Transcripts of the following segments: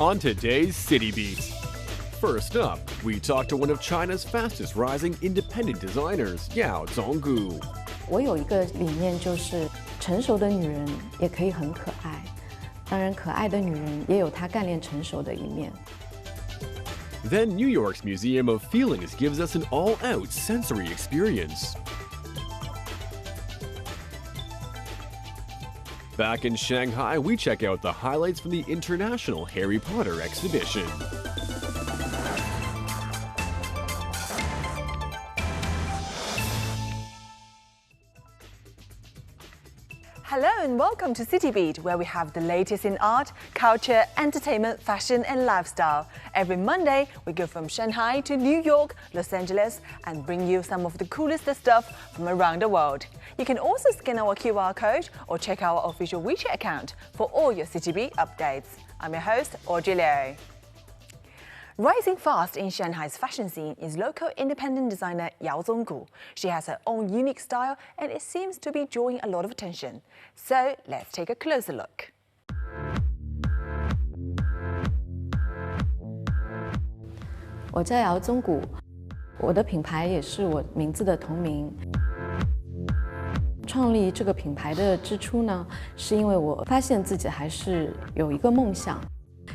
On today's City Beat. First up, we talk to one of China's fastest rising independent designers, Yao Zonggu. 我有一个理念，就是成熟的女人也可以很可爱，当然可爱的女人也有她干练成熟的一面。Then New York's Museum of Feelings gives us an all-out sensory experience. Back in Shanghai, we check out the highlights from the International Harry Potter exhibition. Hello and welcome to City Beat, where we have the latest in art, culture, entertainment, fashion and lifestyle. Every Monday, we go from Shanghai to New York, Los Angeles and bring you some of the coolest stuff from around the world. You can also scan our QR code or check our official WeChat account for all your City Beat updates. I'm your host, Audrey Liu. Rising fast in Shanghai's fashion scene is local independent designer Yao Zonggu. She has her own unique style and it seems to be drawing a lot of attention. So let's take a closer look. 我叫姚宗谷，我的品牌也是我名字的同名。创立这个品牌的之初呢，是因为我发现自己还是有一个梦想，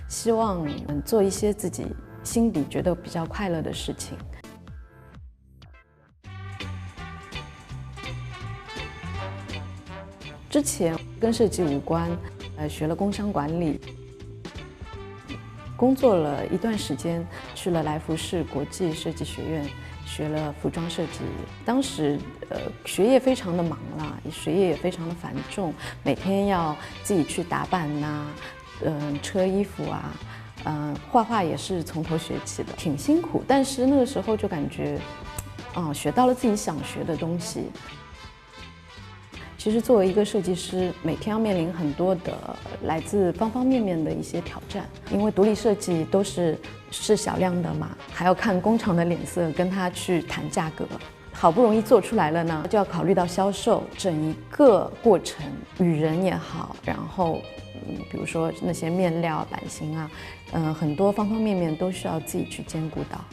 希望做一些自己心底觉得比较快乐的事情。之前跟设计无关，学了工商管理，工作了一段时间，去了来福士国际设计学院学了服装设计。当时学业非常的忙啦，学业也非常的繁重，每天要自己去打扮呐，车衣服啊。画画也是从头学起的，挺辛苦，但是那个时候就感觉，学到了自己想学的东西。其实作为一个设计师，每天要面临很多的来自方方面面的一些挑战，因为独立设计都是小量的嘛，还要看工厂的脸色，跟他去谈价格。好不容易做出来了呢，就要考虑到销售，整一个过程，与人也好，然后比如说那些面料、版型啊，很多方方面面都需要自己去兼顾到。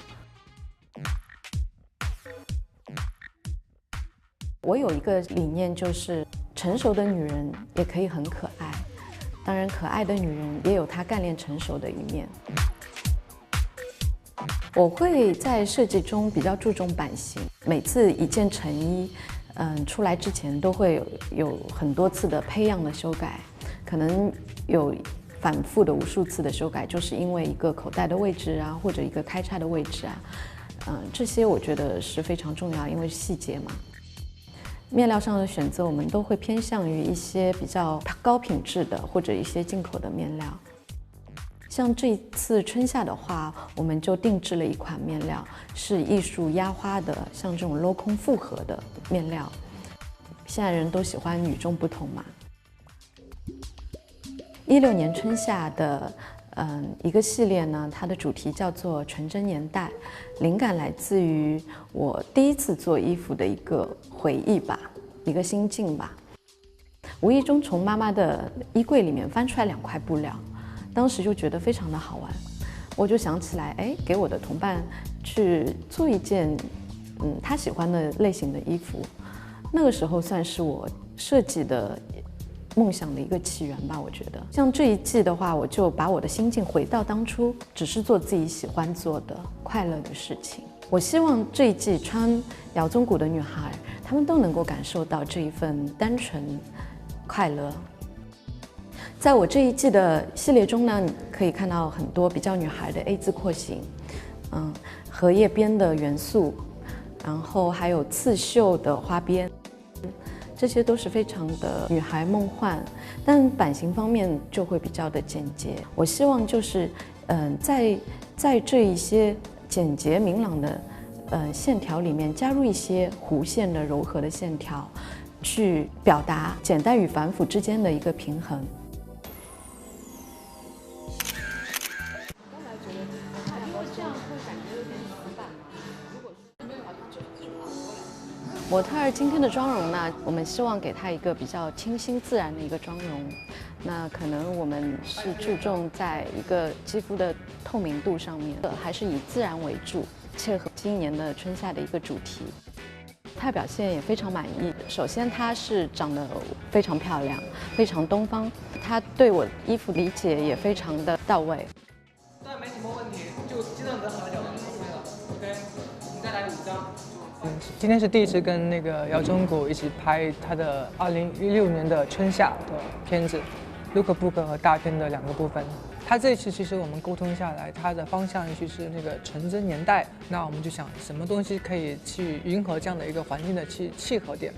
我有一个理念，就是成熟的女人也可以很可爱，当然可爱的女人也有她干练成熟的一面。我会在设计中比较注重版型，每次一件成衣，出来之前都会有很多次的配样的修改，可能有反复的无数次的修改，就是因为一个口袋的位置啊，或者一个开叉的位置啊，这些我觉得是非常重要，因为细节嘛。面料上的选择，我们都会偏向于一些比较高品质的，或者一些进口的面料。像这一次春夏的话，我们就定制了一款面料，是艺术压花的，像这种镂空复合的面料。现在人都喜欢与众不同嘛。16年春夏的一个系列呢，它的主题叫做纯真年代，灵感来自于我第一次做衣服的一个回忆吧，一个心境吧。无意中从妈妈的衣柜里面翻出来2块布料，当时就觉得非常的好玩，我就想起来，给我的同伴去做一件他喜欢的类型的衣服。那个时候算是我设计的梦想的一个起源吧，我觉得。像这一季的话，我就把我的心境回到当初，只是做自己喜欢做的快乐的事情。我希望这一季穿姚宗谷的女孩，她们都能够感受到这一份单纯快乐。在我这一季的系列中呢，你可以看到很多比较女孩的 A 字廓形，荷叶边的元素，然后还有刺绣的花边。这些都是非常的女孩梦幻，但版型方面就会比较的简洁。我希望就是，在这一些简洁明朗的线条里面，加入一些弧线的柔和的线条，去表达简单与繁复之间的一个平衡。模特儿今天的妆容呢，我们希望给她一个比较清新自然的一个妆容。那可能我们是注重在一个肌肤的透明度上面，还是以自然为主，切合今年的春夏的一个主题。她表现也非常满意。首先，她是长得非常漂亮，非常东方。她对我衣服理解也非常的到位。但没什么问题，就基本上好了，OK， 你再来5张。今天是第一次跟那个姚中国一起拍他的2016年的春夏的片子，lookbook 和大片的2个部分。他这一次其实我们沟通下来，他的方向就是那个纯真年代，那我们就想什么东西可以去迎合这样的一个环境的契合点。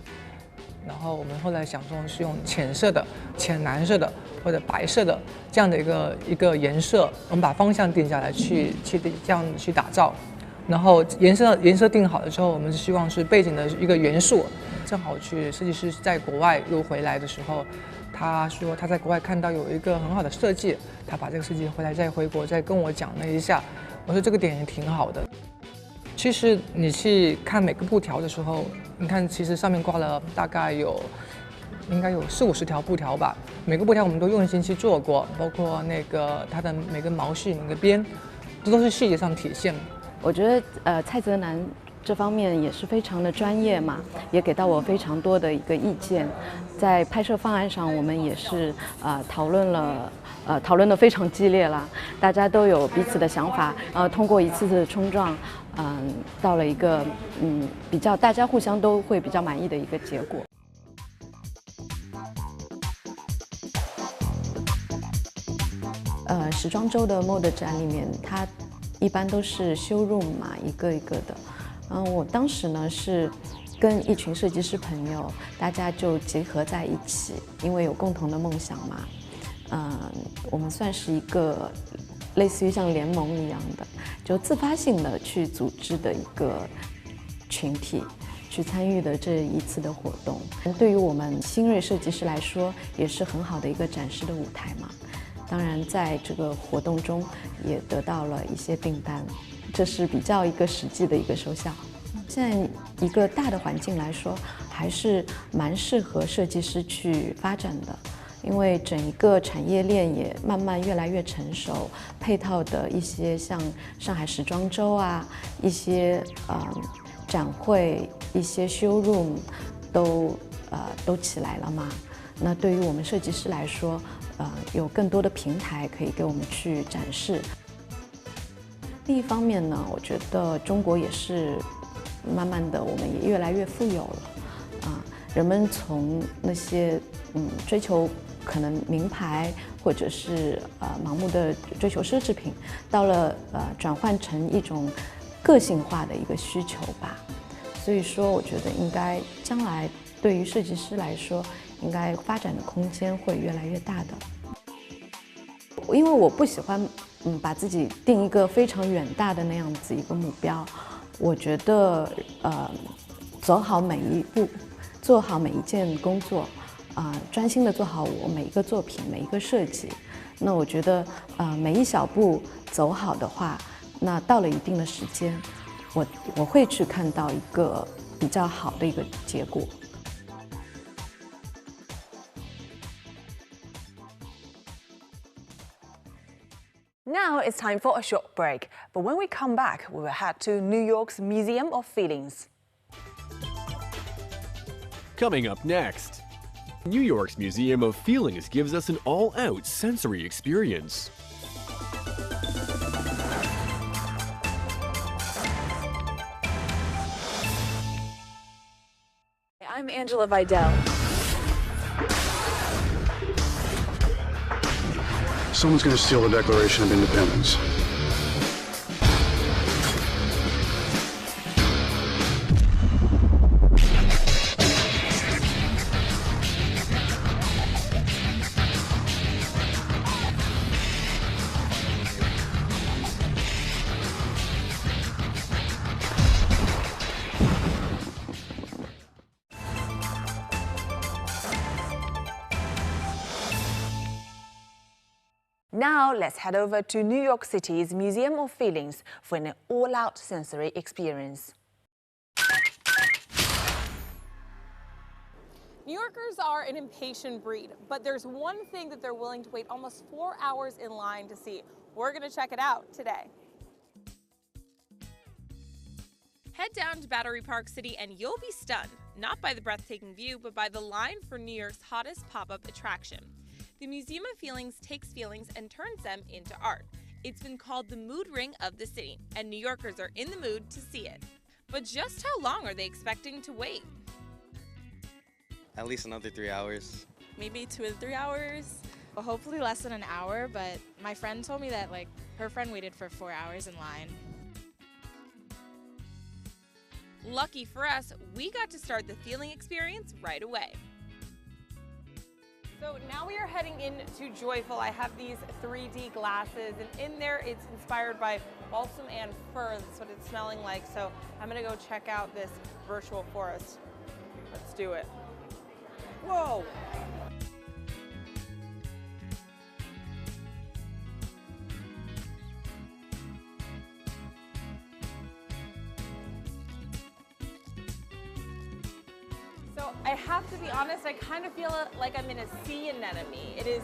然后我们后来想说是用浅色的、浅蓝色的或者白色的这样的一个颜色，我们把方向定下来去这样去打造。然后颜色定好了之后，我们希望是背景的一个元素。正好设计师在国外又回来的时候，他说他在国外看到有一个很好的设计，他把这个设计回来再回国再跟我讲了一下，我说这个点也挺好的。其实你去看每个布条的时候，你看其实上面挂了大概应该有40-50条布条吧，每个布条我们都用心去做过，包括那个它的每个毛细每个边，这都是细节上体现。我觉得蔡泽南这方面也是非常的专业嘛，也给到我非常多的一个意见。在拍摄方案上，我们也是讨论的非常激烈啦，大家都有彼此的想法，通过一次次的冲撞，到了一个比较大家互相都会比较满意的一个结果。时装周的 mode 展里面，它一般都是showroom嘛，一个一个的。我当时呢是跟一群设计师朋友，大家就结合在一起，因为有共同的梦想嘛。我们算是一个类似于像联盟一样的，就自发性的去组织的一个群体，去参与的这一次的活动。对于我们新锐设计师来说，也是很好的一个展示的舞台嘛。当然，在这个活动中也得到了一些订单，这是比较一个实际的一个收效。现在一个大的环境来说，还是蛮适合设计师去发展的，因为整一个产业链也慢慢越来越成熟，配套的一些像上海时装周啊，一些展会、一些 showroom 都起来了嘛。那对于我们设计师来说，有更多的平台可以给我们去展示。另一方面呢，我觉得中国也是慢慢的，我们也越来越富有了，人们从那些追求可能名牌或者是盲目的追求奢侈品，到了转换成一种个性化的一个需求吧。所以说，我觉得应该将来对于设计师来说，应该发展的空间会越来越大的。因为我不喜欢把自己定一个非常远大的那样子一个目标，我觉得走好每一步，做好每一件工作，专心的做好我每一个作品每一个设计。那我觉得每一小步走好的话，那到了一定的时间，我会去看到一个比较好的一个结果。Now it's time for a short break, but when we come back, we will head to New York's Museum of Feelings. Coming up next, New York's Museum of Feelings gives us an all-out sensory experience. I'm Angela Vidal. Someone's going to steal the Declaration of Independence. Now let's head over to New York City's Museum of Feelings for an all-out sensory experience. New Yorkers are an impatient breed, but there's one thing that they're willing to wait almost 4 hours in line to see. We're gonna check it out today. Head down to Battery Park City and you'll be stunned, not by the breathtaking view, but by the line for New York's hottest pop-up attraction. The Museum of Feelings takes feelings and turns them into art. It's been called the mood ring of the city, and New Yorkers are in the mood to see it. But just how long are they expecting to wait? At least another 3 hours. Maybe 2 to 3 hours. Well, hopefully less than an hour, but my friend told me that her friend waited for 4 hours in line. Lucky for us, we got to start the feeling experience right away. So now we are heading into Joyful. I have these 3D glasses, and in there it's inspired by balsam and fir. That's what it's smelling like. So I'm gonna go check out this virtual forest. Let's do it. Whoa! So I have to be honest, I kind of feel like I'm in a sea anemone. It is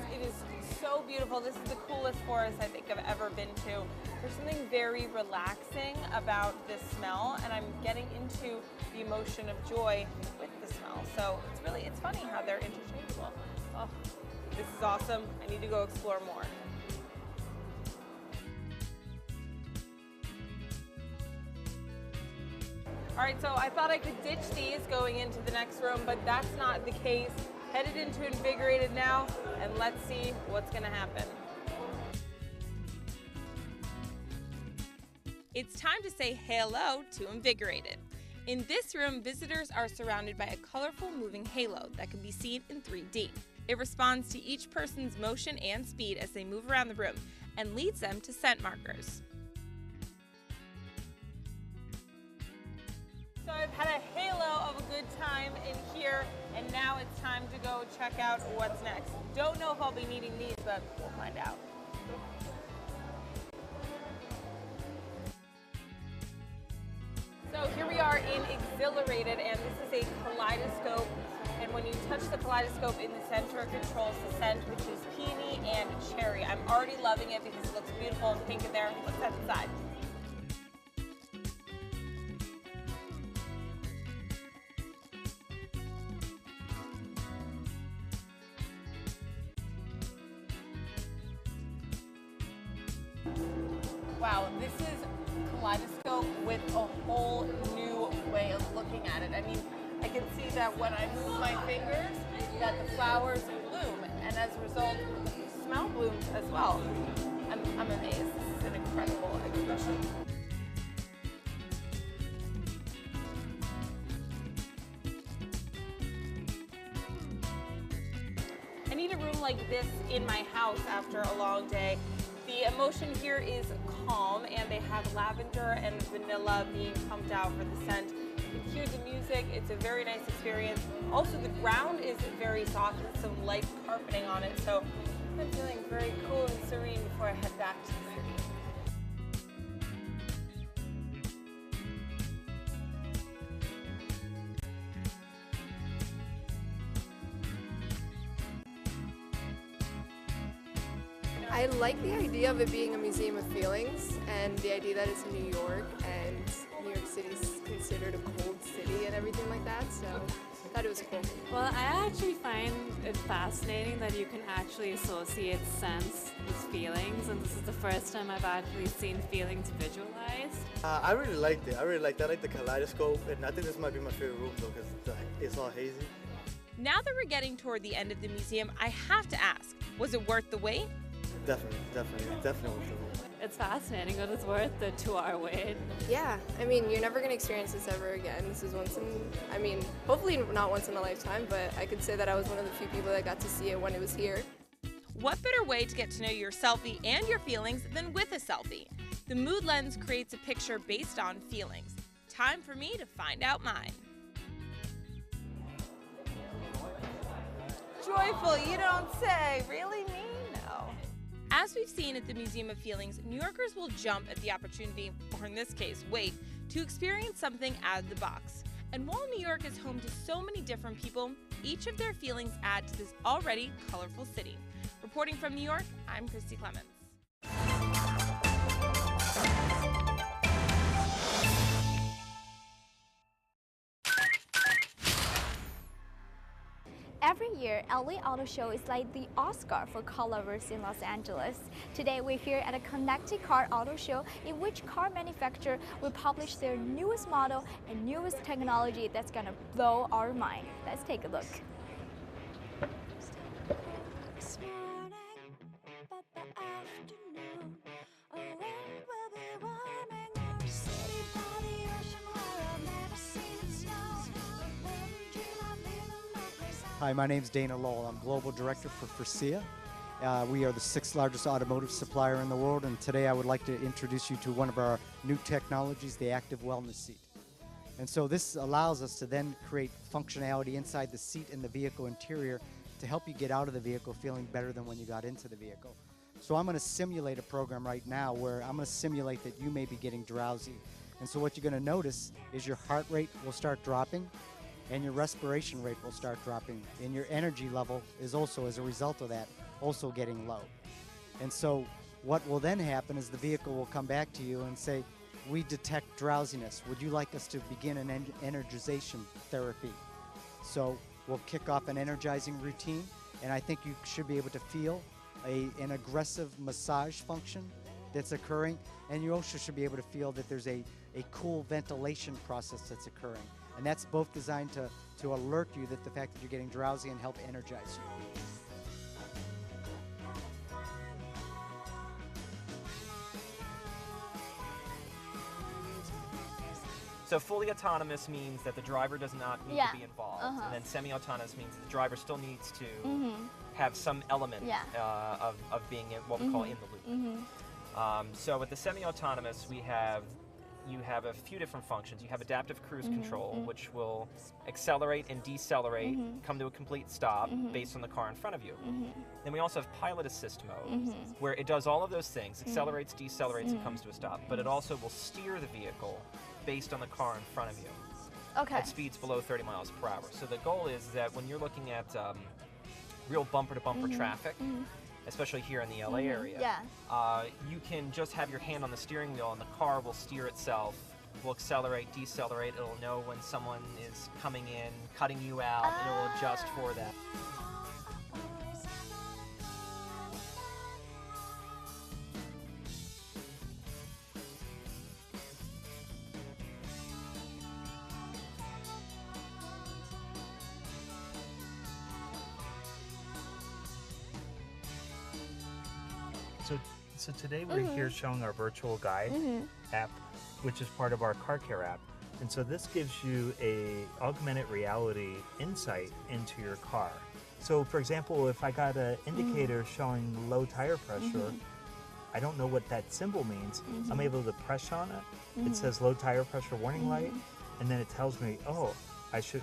so beautiful. This is the coolest forest I think I've ever been to. There's something very relaxing about this smell, and I'm getting into the emotion of joy with the smell. So it's funny how they're interchangeable. Oh, this is awesome. I need to go explore more. All right, so I thought I could ditch these going into the next room, but that's not the case. Headed into Invigorated now, and let's see what's gonna happen. It's time to say hello to Invigorated. In this room, visitors are surrounded by a colorful moving halo that can be seen in 3D. It responds to each person's motion and speed as they move around the room and leads them to scent markers. So I've had a halo of a good time in here, and now it's time to go check out what's next. Don't know if I'll be needing these, but we'll find out. So here we are in Exhilarated, and this is a kaleidoscope. And when you touch the kaleidoscope in the center, it controls the scent, which is peony and cherry. I'm already loving it because it looks beautiful and pink in there. Let's head inside. Wow, this is kaleidoscope with a whole new way of looking at it. I mean, I can see that when I move my fingers, that the flowers bloom, and as a result, the smell blooms as well. I'm amazed. This is an incredible exhibition. I need a room like this in my house after a long day. The emotion here is calm, and they have lavender and vanilla being pumped out for the scent. You can hear the music. It's a very nice experience. Also, the ground is very soft with some light carpeting on it, so I'm feeling very cool and serene before I head back to the city. I like the idea of it being a museum of feelings, and the idea that it's in New York, and New York City is considered a cold city and everything like that, so I thought it was cool. Well, I actually find it fascinating that you can actually associate sense with feelings, and this is the first time I've actually seen feelings visualized. I really liked it. I like the kaleidoscope, and I think this might be my favorite room though, because it's all hazy. Now that we're getting toward the end of the museum, I have to ask, was it worth the wait? Definitely worth the wait. It's fascinating, but it's worth the 2-hour wait. Yeah, I mean, you're never going to experience this ever again. This is hopefully not once in a lifetime, but I could say that I was one of the few people that got to see it when it was here. What better way to get to know your selfie and your feelings than with a selfie? The Mood Lens creates a picture based on feelings. Time for me to find out mine. Joyful, you don't say. Really, me? No. As we've seen at the Museum of Feelings, New Yorkers will jump at the opportunity, or in this case, wait, to experience something out of the box. And while New York is home to so many different people, each of their feelings add to this already colorful city. Reporting from New York, I'm Christy Clements. Every year, LA Auto Show is like the Oscar for car lovers in Los Angeles. Today, we're here at a connected car auto show in which car manufacturer will publish their newest model and newest technology that's gonna blow our mind. Let's take a look. Hi, my name's Dana Lowell. I'm Global Director for Frisia. We are the 6th largest automotive supplier in the world, and today I would like to introduce you to one of our new technologies, the Active Wellness Seat. And so this allows us to then create functionality inside the seat and the vehicle interior to help you get out of the vehicle feeling better than when you got into the vehicle. So I'm going to simulate a program right now where I'm going to simulate that you may be getting drowsy. And so what you're going to notice is your heart rate will start dropping, and your respiration rate will start dropping, and your energy level is also, as a result of that, also getting low. And so what will then happen is the vehicle will come back to you and say, we detect drowsiness. Would you like us to begin an energization therapy? So we'll kick off an energizing routine, and I think you should be able to feel an aggressive massage function that's occurring, and you also should be able to feel that there's a cool ventilation process that's occurring. And that's both designed to alert you that the fact that you're getting drowsy and help energize you. So fully autonomous means that the driver does not need to be involved. And then semi-autonomous means that the driver still needs to have some element of being what we call in the loop. So with the semi-autonomous, you have a few different functions. You have adaptive cruise control, which will accelerate and decelerate, come to a complete stop based on the car in front of you. Then we also have pilot assist mode, where it does all of those things, accelerates, decelerates, and comes to a stop. But it also will steer the vehicle based on the car in front of you at speeds below 30 miles per hour. So the goal is that when you're looking at real bumper-to-bumper traffic, especially here in the LA area, you can just have your hand on the steering wheel and the car will steer itself, will accelerate, decelerate, it'll know when someone is coming in, cutting you out, and it will adjust for that. So today we're here showing our virtual guide app, which is part of our car care app. And so this gives you a augmented reality insight into your car. So for example, if I got an indicator showing low tire pressure, I don't know what that symbol means. I'm able to press on it. It says low tire pressure warning light, and then it tells me, oh,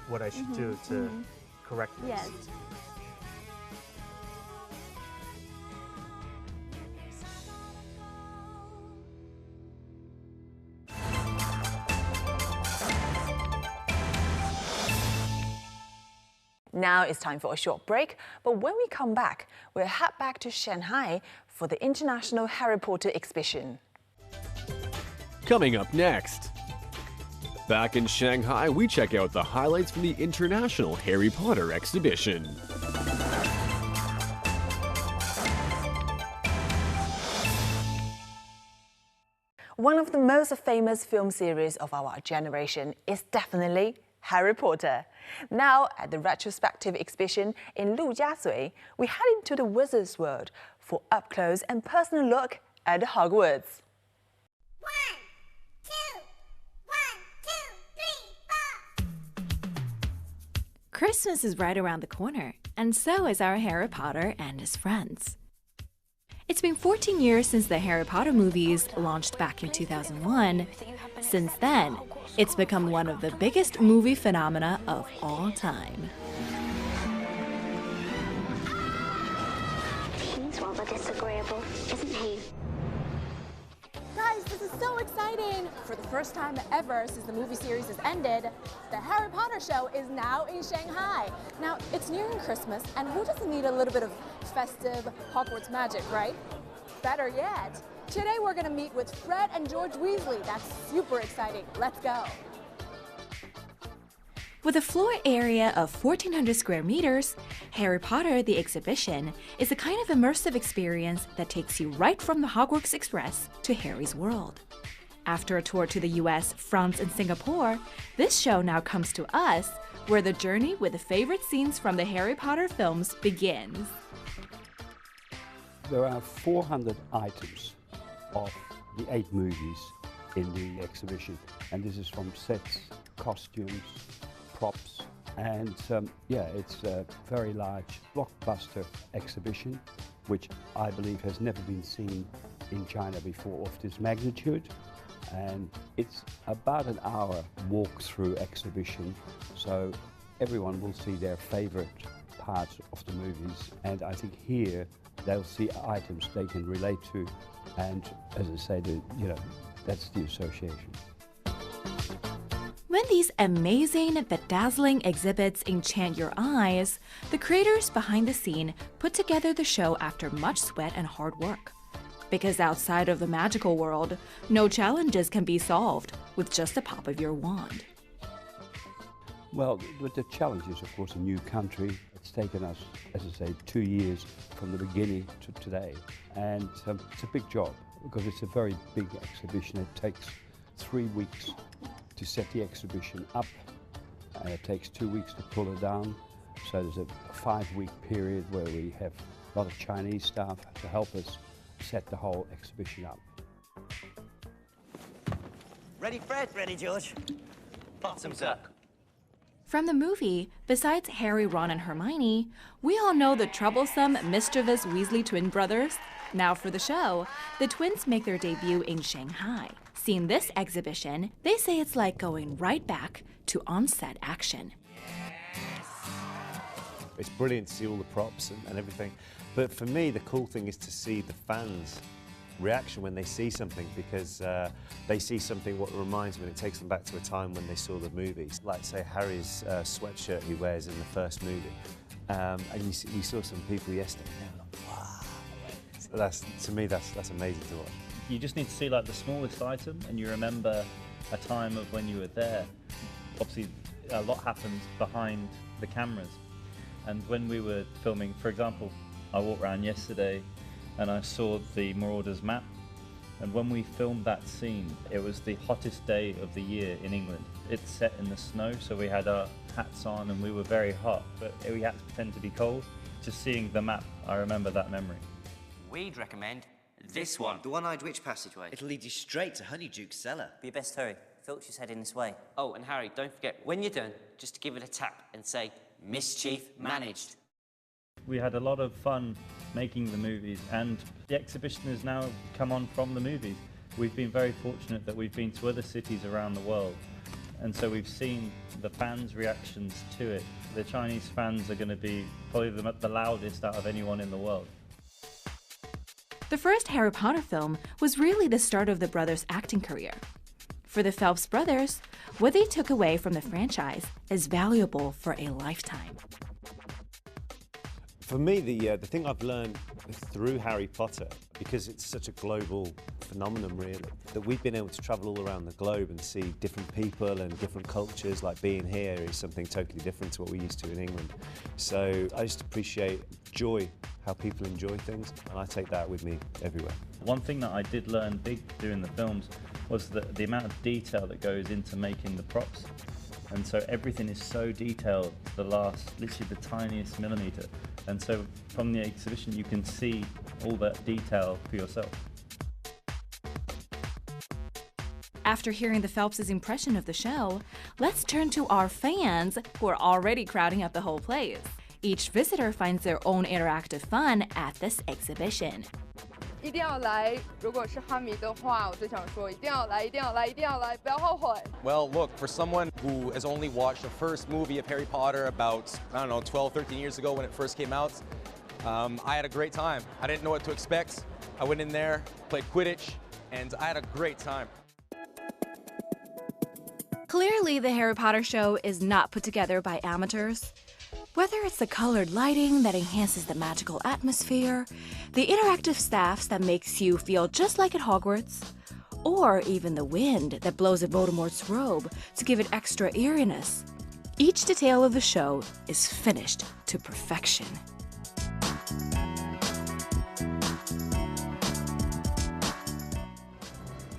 what I should do to correct this. Yes. Now it's time for a short break, but when we come back, we'll head back to Shanghai for the International Harry Potter exhibition. Coming up next. Back in Shanghai, we check out the highlights from the International Harry Potter exhibition. One of the most famous film series of our generation is definitely Harry Potter. Now, at the retrospective exhibition in Lujiazui, we head into the Wizard's World for up-close and personal look at Hogwarts. 1, 2, 1, 2, 3, 4. Christmas is right around the corner, and so is our Harry Potter and his friends. It's been 14 years since the Harry Potter movies launched back in 2001. Since then, it's become one of the biggest movie phenomena of all time. He's rather disagreeable, isn't he? Guys, this is so exciting! For the first time ever since the movie series has ended, the Harry Potter show is now in Shanghai. Now, it's nearing Christmas, and who doesn't need a little bit of festive Hogwarts magic, right? Better yet, today we're gonna meet with Fred and George Weasley. That's super exciting. Let's go. With a floor area of 1,400 square meters, Harry Potter the Exhibition is a kind of immersive experience that takes you right from the Hogwarts Express to Harry's world. After a tour to the US, France, and Singapore, this show now comes to us, where the journey with the favorite scenes from the Harry Potter films begins. There are 400 items of the 8 movies in the exhibition, and this is from sets, costumes, props, and yeah, it's a very large blockbuster exhibition, which I believe has never been seen in China before of this magnitude. And it's about an hour walk-through exhibition, so everyone will see their favorite parts of the movies, and I think here they'll see items they can relate to, and as I say, that's the association. When these amazing but dazzling exhibits enchant your eyes, the creators behind the scene put together the show after much sweat and hard work. Because outside of the magical world, no challenges can be solved with just a pop of your wand. Well, the challenge is, of course, a new country. It's taken us, as I say, 2 years from the beginning to today. And it's a big job because it's a very big exhibition. It takes 3 weeks to set the exhibition up, and it takes 2 weeks to pull it down. So there's a 5-week period where we have a lot of Chinese staff to help us set the whole exhibition up. Ready, Fred? Ready, George? Bottoms up. From the movie, besides Harry, Ron, and Hermione, we all know the troublesome, mischievous Weasley twin brothers. Now for the show, the twins make their debut in Shanghai. Seeing this exhibition, they say it's like going right back to on-set action. It's brilliant to see all the props and everything. But for me, the cool thing is to see the fans' reaction when they see something, because they see something what reminds them, and it takes them back to a time when they saw the movies. Like, say, Harry's sweatshirt he wears in the first movie. And we saw some people yesterday, and they were like, wow. So to me, that's amazing to watch. You just need to see like the smallest item, and you remember a time of when you were there. Obviously, a lot happens behind the cameras. And when we were filming, for example, I walked around yesterday and I saw the Marauders map. And when we filmed that scene, it was the hottest day of the year in England. It's set in the snow, so we had our hats on and we were very hot, but we had to pretend to be cold. Just seeing the map, I remember that memory. We'd recommend this one. The one-eyed witch passageway. It'll lead you straight to Honeyduke's cellar. Be your best hurry. Filch's heading this way. Oh, and Harry, don't forget, when you're done, just to give it a tap and say, mischief managed. We had a lot of fun making the movies, and the exhibition has now come on from the movies. We've been very fortunate that we've been to other cities around the world, and so we've seen the fans' reactions to it. The Chinese fans are going to be probably the loudest out of anyone in the world. The first Harry Potter film was really the start of the brothers' acting career. For the Phelps brothers, what they took away from the franchise is valuable for a lifetime. For me, the thing I've learned through Harry Potter, because it's such a global phenomenon really, that we've been able to travel all around the globe and see different people and different cultures. Like, being here is something totally different to what we used to in England. So I just appreciate joy, how people enjoy things, and I take that with me everywhere. One thing that I did learn big doing the films was the amount of detail that goes into making the props. And so everything is so detailed to the last, literally the tiniest millimetre. And so from the exhibition you can see all that detail for yourself. After hearing the Phelps' impression of the show, let's turn to our fans who are already crowding up the whole place. Each visitor finds their own interactive fun at this exhibition. 一定要来，如果是哈迷的话，我最想说一定要来，一定要来，一定要来，不要后悔。 Well, look, for someone who has only watched the first movie of Harry Potter about, I don't know, 12, 13 years ago when it first came out, I had a great time. I didn't know what to expect. I went in there, played Quidditch, and I had a great time. Clearly, the Harry Potter show is not put together by amateurs. Whether it's the colored lighting that enhances the magical atmosphere, the interactive staffs that makes you feel just like at Hogwarts, or even the wind that blows at Voldemort's robe to give it extra eeriness, each detail of the show is finished to perfection.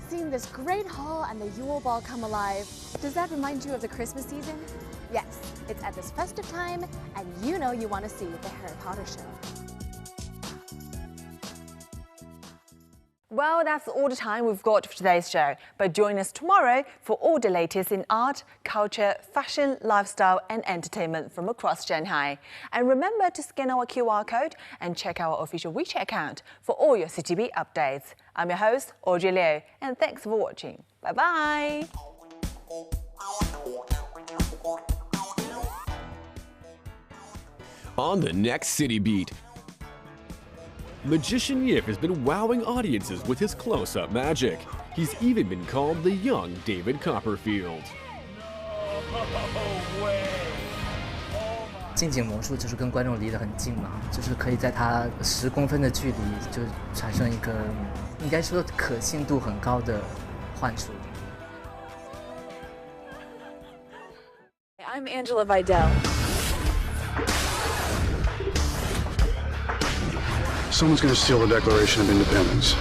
Seeing this great hall and the Yule Ball come alive, does that remind you of the Christmas season? Yes, it's at this festive time, and you know you want to see the Harry Potter show. Well, that's all the time we've got for today's show. But join us tomorrow for all the latest in art, culture, fashion, lifestyle, and entertainment from across Shanghai. And remember to scan our QR code and check our official WeChat account for all your CTV updates. I'm your host, Audrey Liu, and thanks for watching. Bye-bye. On the next City Beat, Magician Yip has been wowing audiences with his close-up magic. He's even been called the young David Copperfield. 近景魔术就是跟观众离得很近嘛，就是可以在他10公分的距离就产生一个应该说可信度很高的幻术。I'm Angela Vidal. Someone's going to steal the Declaration of Independence.